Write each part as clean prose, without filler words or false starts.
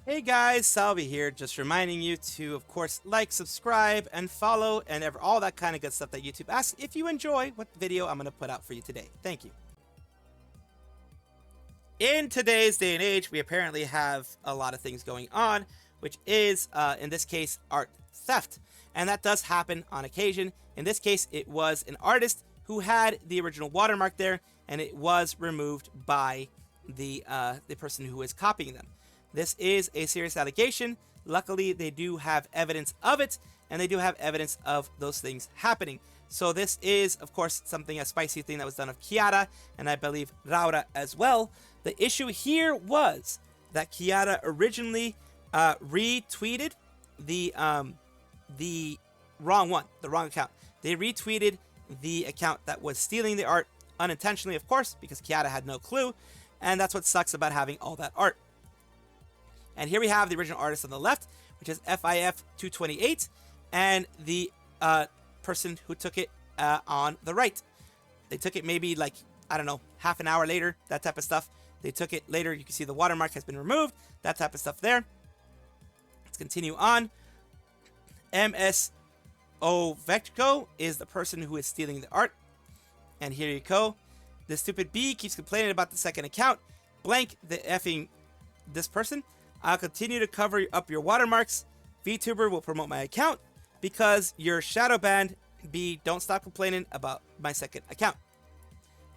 Hey guys, Salvi here, just reminding you to, of course, like, subscribe, and follow, and all that kind of good stuff that YouTube asks if you enjoy what video I'm going to put out for you today. Thank you. In today's day and age, we apparently have a lot of things going on, which is, in this case, art theft. And that does happen on occasion. In this case, it was an artist who had the original watermark there, and it was removed by the person who is copying them. This is a serious allegation. Luckily, they do have evidence of it, and they do have evidence of those things happening. So this is, of course, a spicy thing that was done of Chiara, and I believe Raura as well. The issue here was that Chiara originally retweeted the wrong one, the wrong account. They retweeted the account that was stealing the art unintentionally, of course, because Chiara had no clue, and that's what sucks about having all that art. And here we have the original artist on the left, which is FIF228, and the person who took it on the right. They took it maybe like, I don't know, half an hour later, that type of stuff. They took it later. You can see the watermark has been removed, that type of stuff there. Let's continue on. MSO Vechko is the person who is stealing the art. And here you go. The stupid bee keeps complaining about the second account. Blank the effing this person. I'll continue to cover up your watermarks. VTuber will promote my account because you're shadow banned. B, don't stop complaining about my second account.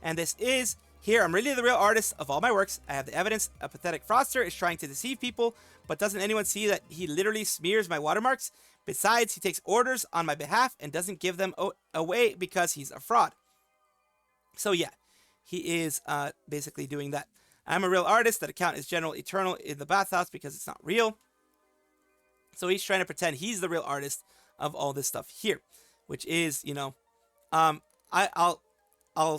And this is, here, I'm really the real artist of all my works. I have the evidence. A pathetic fraudster is trying to deceive people, but doesn't anyone see that he literally smears my watermarks? Besides, he takes orders on my behalf and doesn't give them away because he's a fraud. So yeah, he is basically doing that. I'm a real artist. That account is general eternal in the bathhouse because it's not real. So he's trying to pretend he's the real artist of all this stuff here, which is, you know, I'll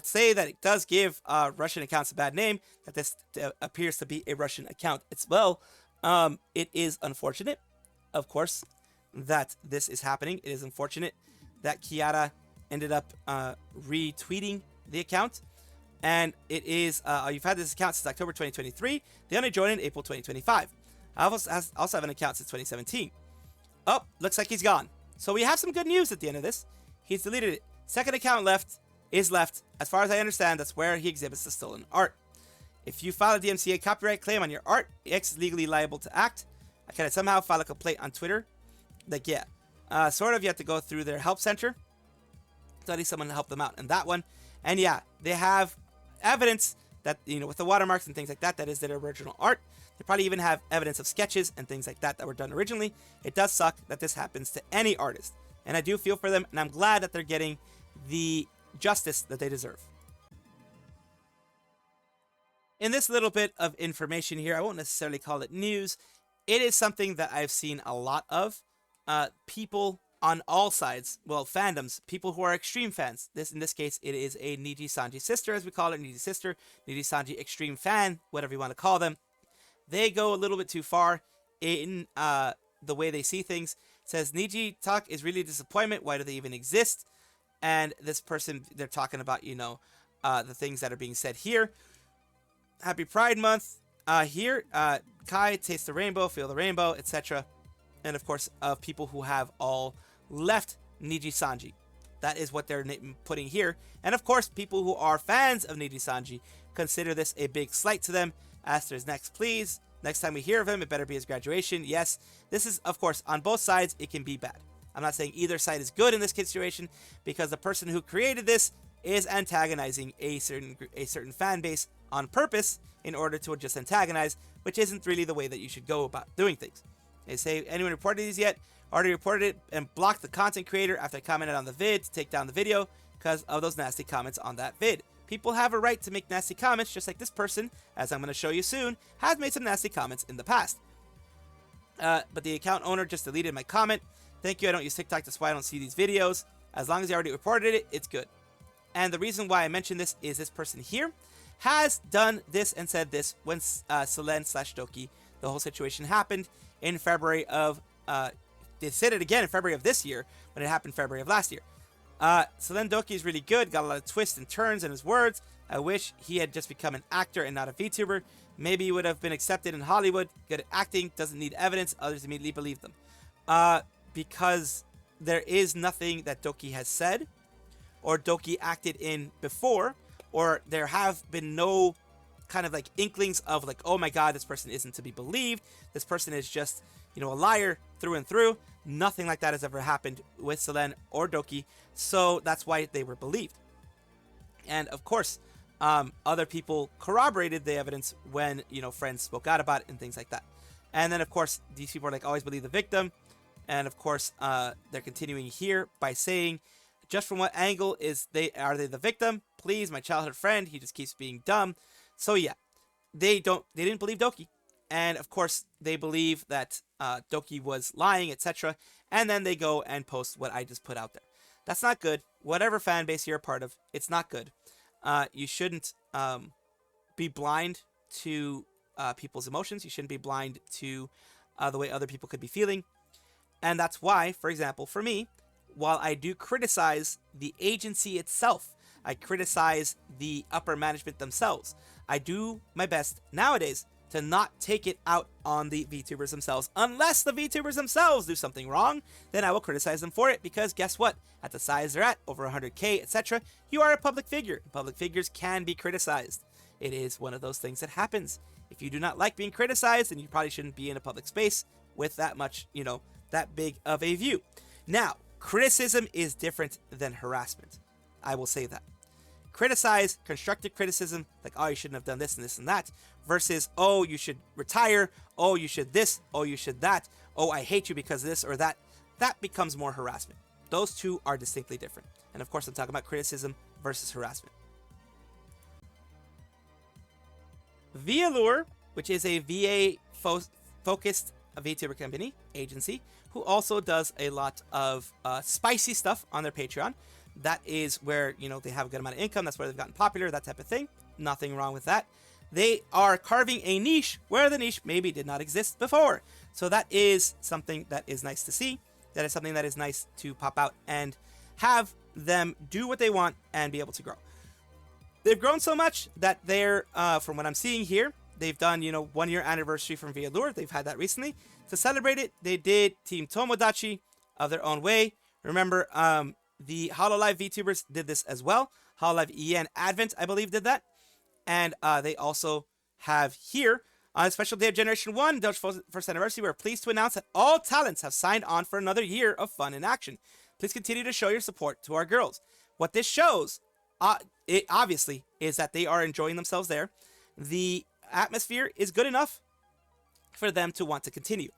say that it does give Russian accounts a bad name, that this appears to be a Russian account as well. It is unfortunate, of course, that this is happening. It is unfortunate that Chiara ended up retweeting the account. And it is, you've had this account since October 2023. They only joined in April 2025. I also have an account since 2017. Oh, looks like he's gone. So we have some good news at the end of this. He's deleted it. Second account is left. As far as I understand, that's where he exhibits the stolen art. If you file a DMCA copyright claim on your art, X is legally liable to act. Can I somehow file a complaint on Twitter? Like, yeah. Sort of, you have to go through their help center. So at least someone to help them out in that one. And yeah, they have evidence that, you know, with the watermarks and things like that, that is their original art. They probably even have evidence of sketches and things like that that were done originally. It does suck that this happens to any artist, and I do feel for them, and I'm glad that they're getting the justice that they deserve. In this little bit of information here, I won't necessarily call it news. It is something that I've seen a lot of. People on all sides, well, fandoms, people who are extreme fans. In this case, it is a Nijisanji sister, as we call it, Nijisister, Nijisanji extreme fan, whatever you want to call them. They go a little bit too far in the way they see things. It says, Niji talk is really a disappointment. Why do they even exist? And this person, they're talking about, you know, the things that are being said here. Happy Pride Month. Here, Kai, taste the rainbow, feel the rainbow, etc. And of course, of people who have all left Nijisanji. That is what they're putting here. And of course, people who are fans of Nijisanji consider this a big slight to them. Aster's next, please. Next time we hear of him, it better be his graduation. Yes, this is, of course, on both sides, it can be bad. I'm not saying either side is good in this situation, because the person who created this is antagonizing a certain fan base on purpose in order to just antagonize, which isn't really the way that you should go about doing things. They say, anyone reported these yet? Already reported it and blocked the content creator after I commented on the vid to take down the video because of those nasty comments on that vid. People have a right to make nasty comments, just like this person, as I'm going to show you soon, has made some nasty comments in the past. But the account owner just deleted my comment. Thank you, I don't use TikTok, that's why I don't see these videos. As long as you already reported it, it's good. And the reason why I mention this is this person here has done this and said this when Selen/Doki, the whole situation happened in February of, they said it again in February of this year, when it happened February of last year. So then Doki is really good, got a lot of twists and turns in his words. I wish he had just become an actor and not a VTuber. Maybe he would have been accepted in Hollywood. Good at acting, doesn't need evidence. Others immediately believe them. Because there is nothing that Doki has said or Doki acted in before, or there have been no kind of like inklings of like, oh my god, this person isn't to be believed. This person is just, a liar through and through. Nothing like that has ever happened with Selen or Doki. So that's why they were believed. And of course, other people corroborated the evidence when, friends spoke out about it and things like that. And then, of course, these people are like, always believe the victim. And of course, they're continuing here by saying, just from what angle are they the victim? Please, my childhood friend, he just keeps being dumb. So yeah, they didn't believe Doki. And of course, they believe that Doki was lying, etc. And then they go and post what I just put out there. That's not good. Whatever fan base you're a part of, it's not good. You shouldn't be blind to people's emotions. You shouldn't be blind to the way other people could be feeling. And that's why, for example, for me, while I do criticize the agency itself, I criticize the upper management themselves, I do my best nowadays to not take it out on the VTubers themselves. Unless the VTubers themselves do something wrong, then I will criticize them for it, because guess what? At the size they're at, over 100K, etc., you are a public figure. Public figures can be criticized. It is one of those things that happens. If you do not like being criticized, then you probably shouldn't be in a public space with that much, that big of a view. Now, criticism is different than harassment. I will say that. Criticize, constructive criticism, like, oh, you shouldn't have done this and this and that, versus, oh, you should retire, oh, you should this, oh, you should that, oh, I hate you because of this or that. That becomes more harassment. Those two are distinctly different. And of course, I'm talking about criticism versus harassment. Vallure, which is a VA-focused VTuber company, agency, who also does a lot of spicy stuff on their Patreon. That is where, they have a good amount of income. That's where they've gotten popular, that type of thing. Nothing wrong with that. They are carving a niche where the niche maybe did not exist before. So that is something that is nice to see. That is something that is nice to pop out and have them do what they want and be able to grow. They've grown so much that they're, from what I'm seeing here, they've done, 1 year anniversary from Vallure. They've had that recently. To celebrate it, they did Team Tomodachi of their own way. Remember, the Hololive VTubers did this as well. Hololive EN Advent, I believe, did that. And they also have here, on a special day of Generation 1, Doge's first anniversary, we're pleased to announce that all talents have signed on for another year of fun and action. Please continue to show your support to our girls. What this shows, it obviously, is that they are enjoying themselves there. The atmosphere is good enough for them to want to continue.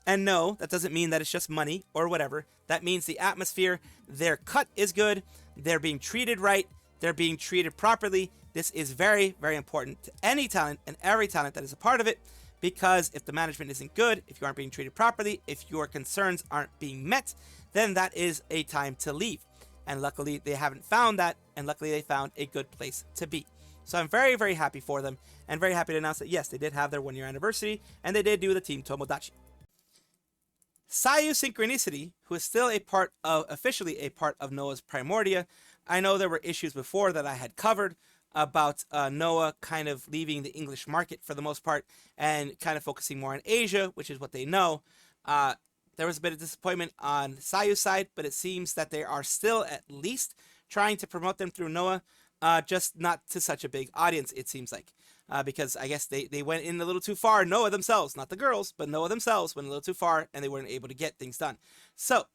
And no, that doesn't mean that it's just money or whatever. That means the atmosphere, their cut is good, they're being treated right, they're being treated properly. This is very, very important to any talent and every talent that is a part of it, because if the management isn't good, if you aren't being treated properly, if your concerns aren't being met, then that is a time to leave. And luckily, they haven't found that, and luckily they found a good place to be. So I'm very, very happy for them, and very happy to announce that, yes, they did have their 1 year anniversary, and they did do the Team Tomodachi. Sayu Synchronicity, who is still officially a part of Noah's Primordia. I know there were issues before that I had covered about Noah kind of leaving the English market for the most part and kind of focusing more on Asia, which is what they know. There was a bit of disappointment on Sayu's side, but it seems that they are still at least trying to promote them through Noah, just not to such a big audience, it seems like. Because I guess they went in a little too far. Noah themselves, not the girls, but Noah themselves went a little too far, and they weren't able to get things done. So,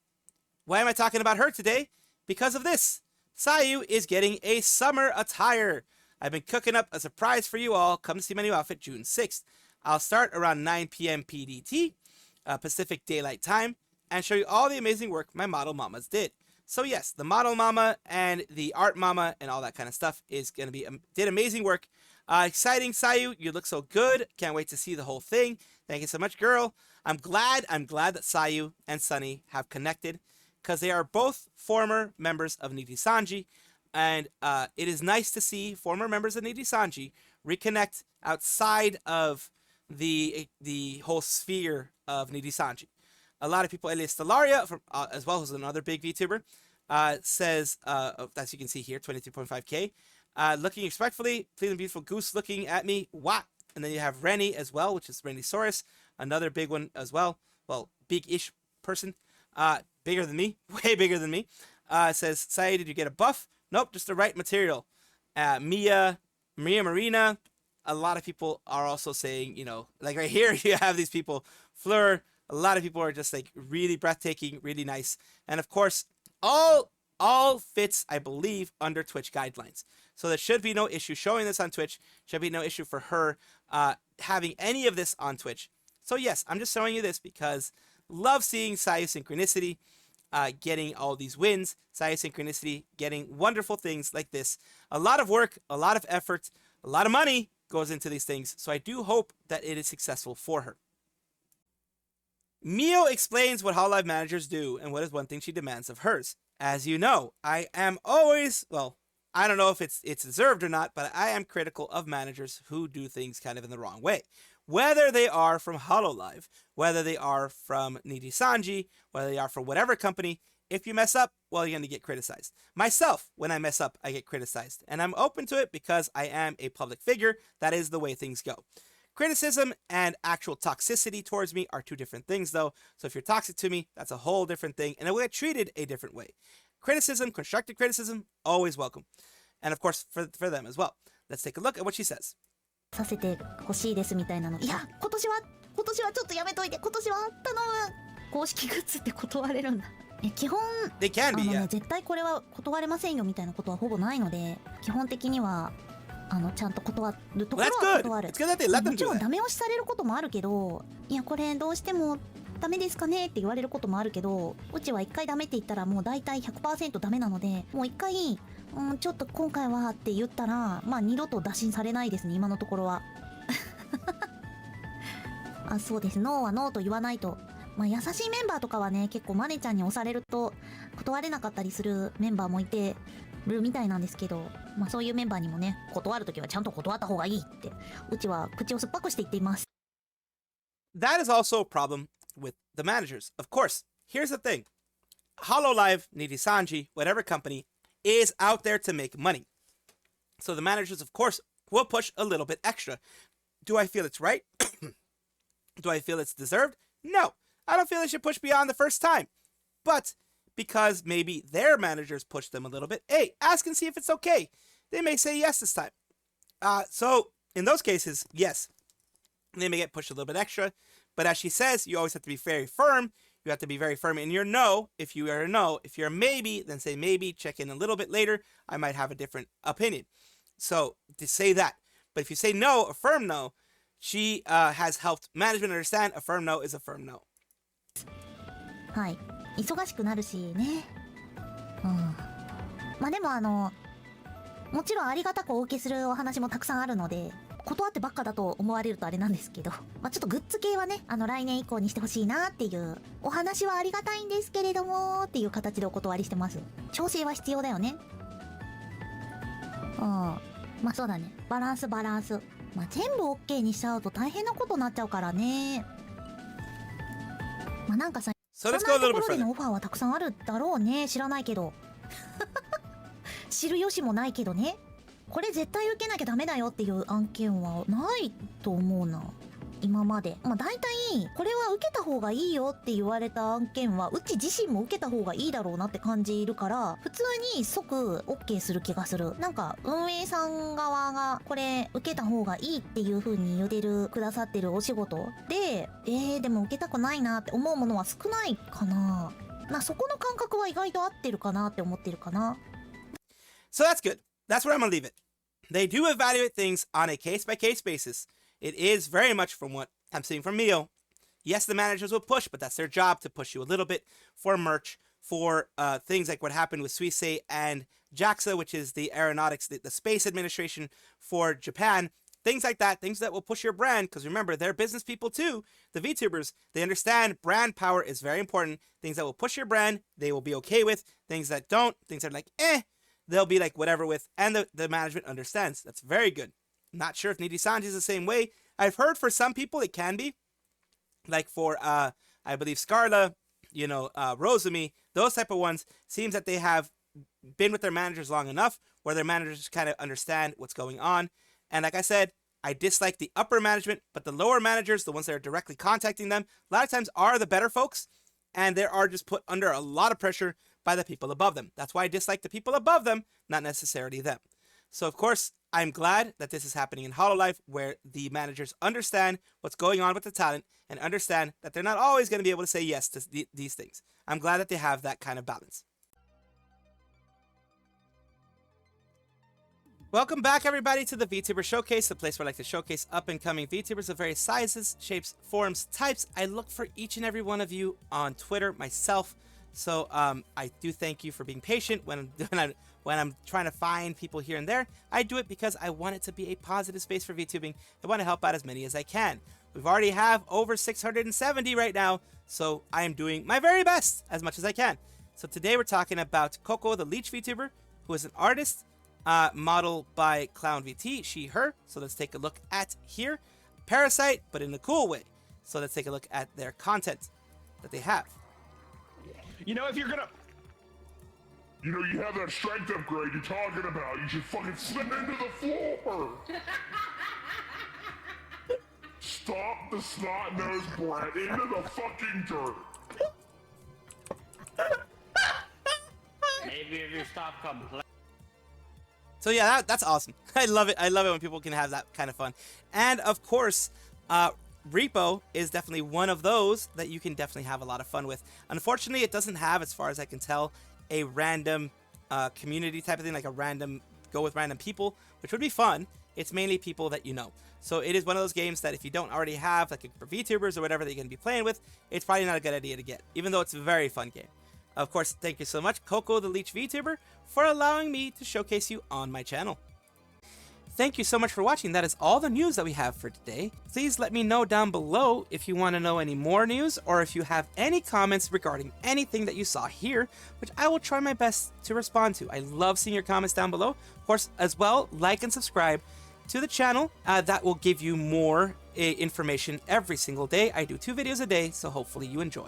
why am I talking about her today? Because of this. Sayu is getting a summer attire. I've been cooking up a surprise for you all. Come to see my new outfit June 6th. I'll start around 9 p.m. PDT, Pacific Daylight Time, and show you all the amazing work my model mamas did. So yes, the model mama and the art mama and all that kind of stuff is going to be did amazing work. Exciting, Sayu. You look so good. Can't wait to see the whole thing. Thank you so much, girl. I'm glad that Sayu and Sunny have connected, because they are both former members of Nijisanji, and it is nice to see former members of Nijisanji reconnect outside of the whole sphere of Nijisanji. A lot of people, Elias Stellaria, from, as well, who's another big VTuber, says, as you can see here, 23.5k. Looking respectfully, pleasing beautiful goose looking at me. What? And then you have Rennie as well, which is Renisaurus, another big one as well. Well, big-ish person. Bigger than me, way bigger than me. Says, Sayu, did you get a buff? Nope, just the right material. Maria Marina. A lot of people are also saying, you know, like right here, you have these people. Fleur, a lot of people are just like really breathtaking, really nice. And of course, all fits, I believe, under Twitch guidelines. So there should be no issue showing this on Twitch. Should be no issue for her having any of this on Twitch. So yes, I'm just showing you this because love seeing Sayu Synchronicity getting all these wins. Sayu Synchronicity getting wonderful things like this. A lot of work, a lot of effort, a lot of money goes into these things. So I do hope that it is successful for her. Mio explains what Hololive managers do and what is one thing she demands of hers. As you know, I am always, well, I don't know if it's deserved or not, but I am critical of managers who do things kind of in the wrong way. Whether they are from Hololive, whether they are from Nijisanji, whether they are from whatever company, if you mess up, well, you're going to get criticized. Myself, when I mess up, I get criticized. And I'm open to it because I am a public figure. That is the way things go. Criticism and actual toxicity towards me are two different things, though. So if you're toxic to me, that's a whole different thing, and I will get treated a different way. Criticism, constructive criticism, always welcome. And of course, for them as well. Let's take a look at what she says. させてほしいですみたいなの。いや、今年はちょっとやめといて。今年は頼む。公式グッズって断れるんだ。基本、They can be, yeah. 絶対これは断れませんよみたいなことはほぼないので、基本的にはちゃんと断るところは断る。もちろんダメ押しされることもあるけど、いやこれどうしてもダメですかねって言われることもあるけど、うちは一回ダメって言ったらもう大体 100% ダメなので、もう一回ちょっと今回はって言ったら、まあ二度と打診されないですね、今のところは。あ、そうです。ノーはノーと言わないと。まあ優しいメンバーとかはね、結構マネちゃんに押されると断れなかったりするメンバーもいてるみたいなんですけど、まあそういうメンバーにもね、断るときはちゃんと断った方がいいって、うちは口を酸っぱくして言っています。That is also a problem with the managers. Of course, here's the thing. Hololive, Nijisanji, whatever company, is out there to make money. So the managers, of course, will push a little bit extra. Do I feel it's right? Do I feel it's deserved? No. I don't feel they should push beyond the first time. But because maybe their managers push them a little bit, hey, ask and see if it's okay. They may say yes this time. So in those cases, yes, they may get pushed a little bit extra. But as she says, you always have to be very firm. You have to be very firm in your no. If you are a no, if you're a maybe, then say maybe, check in a little bit later. I might have a different opinion. So to say that. But if you say no, a firm no, she has helped management understand a firm no is a firm no. はい。忙しくなるしね。うん。まあでももちろんありがたくお受けするお話もたくさんあるので、断ってばっかだと思われるとあれなんですけど、まあちょっとグッズ系はね、来年以降にしてほしいなっていうお話はありがたいんですけれどもっていう形でお断りしてます。調整は必要だよね。うん。まあそうだね。バランス。まあ全部 OK にしちゃうと大変なことになっちゃうからね。まあなんかさ、そんなところでのオファーはたくさんあるだろうね。知らないけど。知る由もないけどね。これ絶対受けなきゃダメだよっていう案件はないと思うな。今まで。まあ大体、これは受けた方がいいよって言われた案件は、うち自身も受けた方がいいだろうなって感じるから、普通に即 OK する気がする。なんか、運営さん側が、これ受けた方がいいっていう風に言ってくださってるお仕事で、でも受けたくないなって思うものは少ないかな。まあそこの感覚は意外と合ってるかなって思ってるかな。So that's good. That's where I'm gonna leave it. They do evaluate things on a case-by-case basis. It is very much from what I'm seeing from Mio. Yes, the managers will push, but that's their job to push you a little bit for merch, for things like what happened with Suisei and JAXA, which is the aeronautics, the space administration for Japan. Things like that, things that will push your brand, because remember, they're business people too. The VTubers, they understand brand power is very important. Things that will push your brand, they will be okay with. Things that don't, things that are like, they'll be like whatever with, and the management understands. That's very good. Not sure if Nijisanji is the same way. I've heard for some people it can be. Like for, I believe Scarle you know, Rosumi, those type of ones, seems that they have been with their managers long enough where their managers kind of understand what's going on. And like I said, I dislike the upper management, but the lower managers, the ones that are directly contacting them, a lot of times are the better folks, and they are just put under a lot of pressure by the people above them. That's why I dislike the people above them, not necessarily them. So of course, I'm glad that this is happening in Hololive, where the managers understand what's going on with the talent and understand that they're not always going to be able to say yes to these things. I'm glad that they have that kind of balance. Welcome back, everybody, to the Vtuber Showcase, the place where I like to showcase up-and-coming VTubers of various sizes, shapes, forms, types. I look for each and every one of you on Twitter myself, so I do thank you for being patient when I'm trying to find people here and there. I do it because I want it to be a positive space for VTubing. I want to help out as many as I can. We've already have over 670 right now, so I am doing my very best as much as I can. So today we're talking about Koko, the leech VTuber, who is an artist, modeled by Clown VT, she, her. So let's take a look at here. Parasite, but in a cool way. So let's take a look at their content that they have. You know, if you're gonna... You know, you have that strength upgrade you're talking about. You should fucking slam into the floor. Stop the snot-nosed brat into the fucking dirt. Maybe if you stop complaining. So yeah, that's awesome. I love it. I love it when people can have that kind of fun. And of course, Repo is definitely one of those that you can definitely have a lot of fun with. Unfortunately, it doesn't have, as far as I can tell, a random community type of thing, like a random go with random people, which would be fun. It's mainly people that you know. So it is one of those games that if you don't already have like a group of VTubers or whatever that you're going to be playing with, it's probably not a good idea to get, even though it's a very fun game. Of course, thank you so much, Koko the Leech VTuber, for allowing me to showcase you on my channel. Thank you so much for watching. That is all the news that we have for today. Please let me know down below if you want to know any more news or if you have any comments regarding anything that you saw here, which I will try my best to respond to. I love seeing your comments down below. Of course, as well, like and subscribe to the channel. That will give you more information every single day. I do 2 videos a day, so hopefully you enjoy.